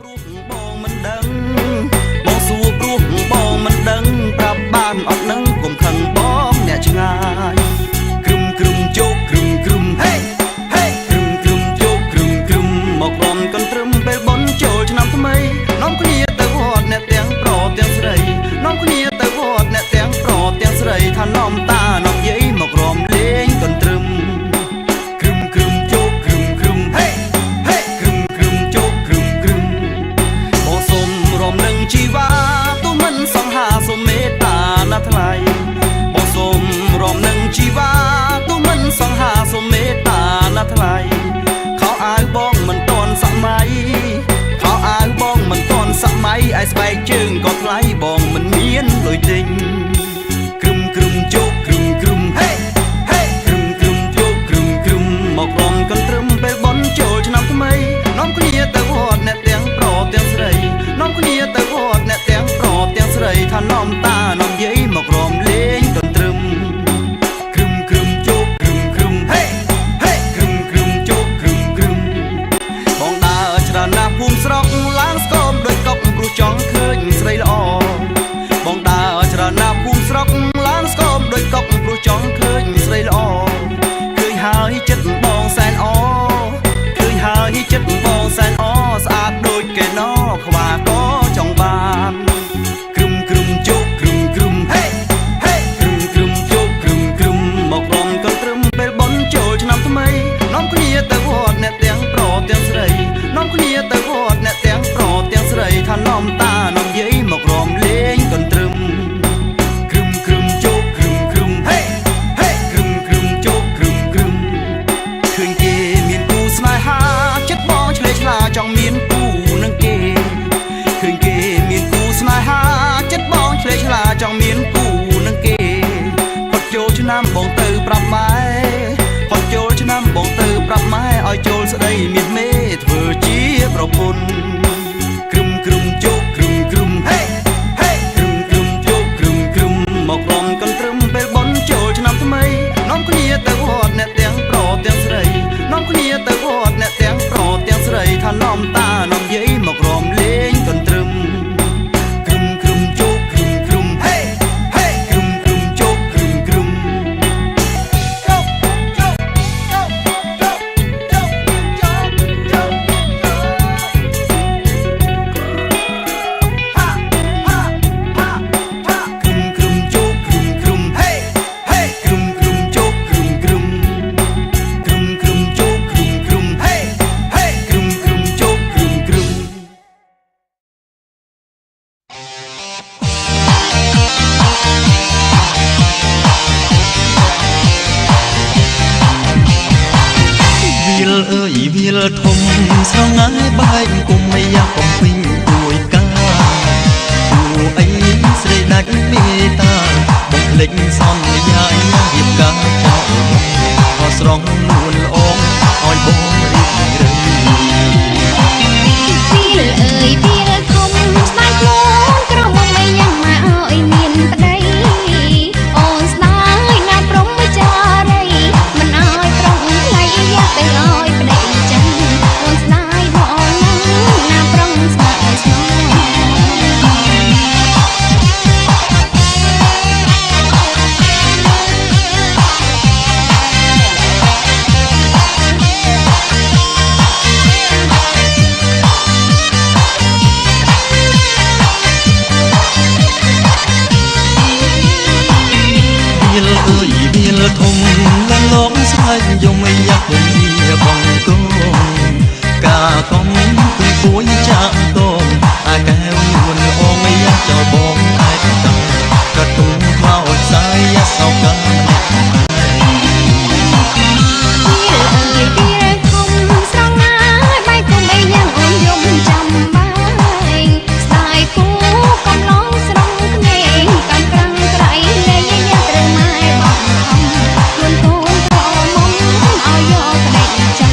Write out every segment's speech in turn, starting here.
ព្រោះបងមិនដឹងបងសួរព្រោះបងមិនដឹងប្រាប់បានអត់នឹងកុំខឹងបងអ្នកឆ្ងាយគ្រឹមគ្រឹមជោគគ្រឹមគ្រឹមហេហេគ្រឹមគ្រឹមជោគគ្រឹមគ្រឹមមករំកន្ទ្រឹមពេលបន់ចូលឆ្នាំថ្មីនាំគ្នាទៅវត្តអ្នកទាំងប្រទាំងស្រីនាំគ្នាទៅវត្តអ្នកទាំងប្រទាំងស្រីថានាំតានាំយាយមករំលេងកន្ទ្រឹមគ្រឹមគ្រឹមជោគគ្រឹមគ្រឹមហេហេគ្រឹមគ្រឹមជោគគ្រឹមគ្រឹមបងសូមរំលឹងជីវ៉ាទូមិនសង្ហាសូមមេត្តាណាថ្លៃបងសូមរំលឹងជីវ៉ាទូមិនសង្ហាសូមមេត្តាណាថ្លៃខោអាវបងមិនទាន់សម័យខោអាវបងមិនទាន់សម័យឯស្បែកជើងក៏ថ្លៃបងមិនមានលុយទិញគ្រឹមគ្រឹមជោគគ្រឹមគ្រឹមហេហេគ្រឹមគ្រឹមជោគគ្រឹមគ្រឹមមករំកន្ទ្រឹមពេលបន់ចូលឆ្នាំថ្មីនាំគ្នាទៅវត្តអ្នកទាំងប្រទាំងស្រីនាំគ្នាទៅវត្តអ្នកទាំងប្រទាំងស្រីថានាំតានាំយាយមករំលេងកន្ទ្រឹមគ្រឹមគ្រឹមជោគគ្រឹមគ្រឹមហេហេគ្រឹមគ្រឹមជោគគ្រឹមគ្រឹមបងដើរច្រើនណាស់ភូមិស្រុកឡើងស្គមដោយកុកព្រោះចង់ឃើញស្រីល្អបងដើរច្រើនណាស់ភូមិស្រុកឡើងស្គមដោយកុកព្រោះចង់ឃើញស្រីល្អឃើញហើយចិត្តបងសែនអឃើញហើយចិត្តបងសែនអស្អាតដូចគេណខ្វាក៏ចង់បានគ្រឹមគ្រឹមជោគគ្រឹមគ្រឹមហេហេគ្រឹមគ្រឹមជោគគ្រឹមគ្រឹមមករំកន្ទ្រឹមពេលបន់ចូលឆ្នាំថ្មីនាំគ្នាទៅវត្តអ្នកទាំងប្រទាំងស្រីនាំគ្នាទៅវត្តអ្នកទាំងប្រទាំងស្រីថានាំតានាំយាយមករំលេងកន្ទ្រឹមគ្រឹមគ្រឹមជោគគ្រឹមគ្រឹមហេហេគ្រឹមគ្រឹមជោគគ្រឹមគ្រឹមឃើញគេមានគូស្នេហាចិត្តបងឆ្លេឆ្លាចង់មានគូនឹងគេឃើញគេមានគូស្នេហាចិត្តបងឆ្លេឆ្លាចង់មានគូនឹងគេផុតចូលឆ្នាំបងទៅប្រាប់ម៉ែផុតចូលឆ្នាំបងទៅប្រាប់ម៉ែឲ្យចូលស្ដីមានមេធ្វើជាប្រពន្ធគ្រឹមគ្រឹមជោគគ្រឹមគ្រឹមហេហេគ្រឹមគ្រឹមជោគគ្រឹមគ្រឹមមករំកន្ទ្រឹមពេលបន់ចូលឆ្នាំថ្មីនាំគ្នាទៅវត្តអ្នកទាំងប្រទាំងស្រីនាំគ្នាទៅវត្តអ្នកទាំងប្រទាំងស្រីថានាំតានាំយាយមករំលេងកន្ទ្រឹមគ្រឹមគ្រឹមជោគគ្រឹមគ្រឹមហេហេគ្រឹមគ្រឹមជោគគ្រឹមគ្រឹមជោគជោគជោគជោគជោគជោគជោគហាហាហាហាគ្រឹមគ្រឹមជោគគ្រឹមគ្រឹមហេហេគ្រឹមគ្រឹមជោគគ្រឹមគ្រឹមគ្រឹមគ្រឹមជោគគ្រឹមគ្រឹមហេហេគ្រឹមគ្រឹមជោគគ្រឹមគ្រឹមវាលអើយវាលធំស្រងាយបែកគុំមិនយ៉ាកំពេញទួយកាគួអីស្រីដាច់មេតាបំភ្លេចសន្យារៀបការចោលខស្រងលួនល្អឲ្យបងរីករាយវាលអើយវាលធំស្ដាយខ្លួនក្រមុំមិនយ៉ាងមកឲ្យមានប្តីអូនស្ដាយណាព្រមចារីមិនឲ្យប្រុងថ្លៃយ៉ាទៅឲ្យប្តីចឹងអូនស្ដាយបងណាព្រមស្ដាយស្នងវាលអើយវាលធំលងលងស្រាយយំយ៉ាប់ពីបងកូនកាកងពីពួយចាក់តងអាកែវនួនអងយ៉ាប់ចោលបងឯកតាកតុងខ្មោចសាយយ៉ាសោកាវាលអើយវាលធំស្រងាយបែកគុំអីយ៉ាងអូនយំចាំបាយស្ដាយគូកំឡងស្រងក្មេងកំក្រាំងក្រៃលេងយ៉ាត្រូវម៉ែបងខ្លួនកូនក៏មុំឲ្យយកក្ដីចាំ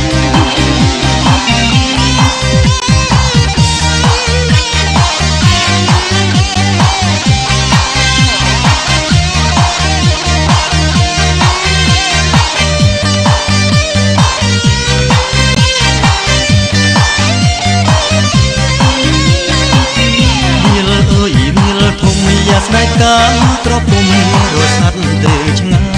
កាក្រពុំរសាត់ទៅឆ្ងាយ